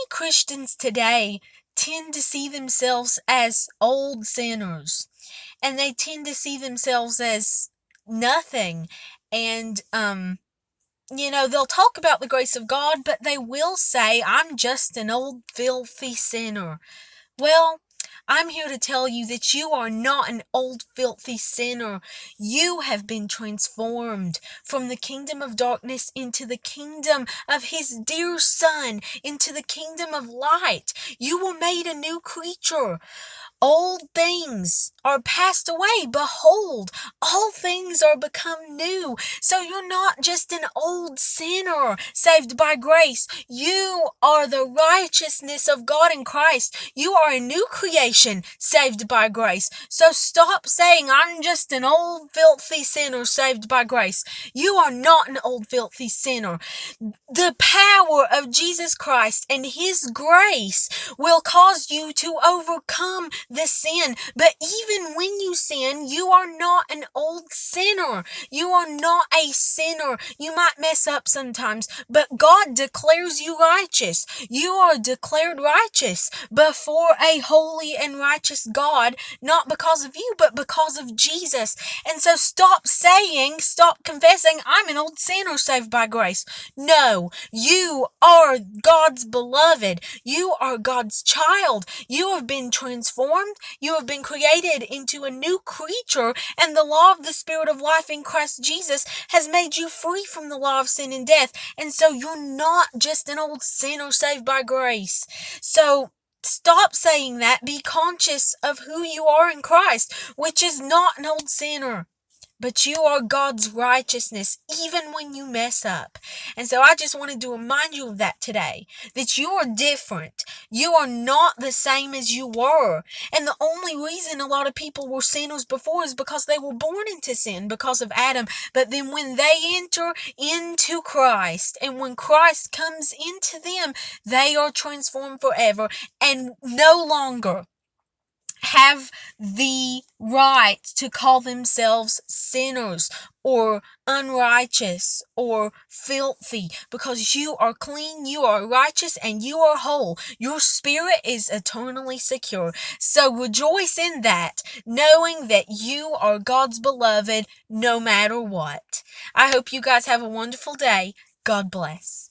many Christians today tend to see themselves as old sinners, and they tend to see themselves as nothing. And they'll talk about the grace of God, but they will say, I'm just an old filthy sinner. Well, I'm here to tell you that you are not an old filthy sinner. You have been transformed from the kingdom of darkness into the kingdom of his dear Son, into the kingdom of light. You were made a new creature. Old things are passed away. Behold, all things are become new. So you're not just an old sinner saved by grace. You are the righteousness of God in Christ. You are a new creation saved by grace. So stop saying, I'm just an old filthy sinner saved by grace. You are not an old filthy sinner. The power of Jesus Christ and his grace will cause you to overcome the sin. But even when you sin, you are not an old sinner. You are not a sinner. You might mess up sometimes, but God declares you righteous. You are declared righteous before a holy and righteous God, not because of you, but because of Jesus. And so stop confessing, I'm an old sinner saved by grace. No, you are God's beloved. You are God's child. You have been transformed. You have been created into a new creature, and the law of the Spirit of life in Christ Jesus has made you free from the law of sin and death. And so you're not just an old sinner saved by grace. So stop saying that. Be conscious of who you are in Christ, which is not an old sinner, but you are God's righteousness even when you mess up. And so I just wanted to remind you of that today, that you are different. You are not the same as you were. And the only reason a lot of people were sinners before is because they were born into sin because of Adam. But then when they enter into Christ, and when Christ comes into them, they are transformed forever and no longer have the right to call themselves sinners or unrighteous or filthy, because you are clean, you are righteous, and you are whole. Your spirit is eternally secure. So rejoice in that, knowing that you are God's beloved no matter what. I hope you guys have a wonderful day. God bless.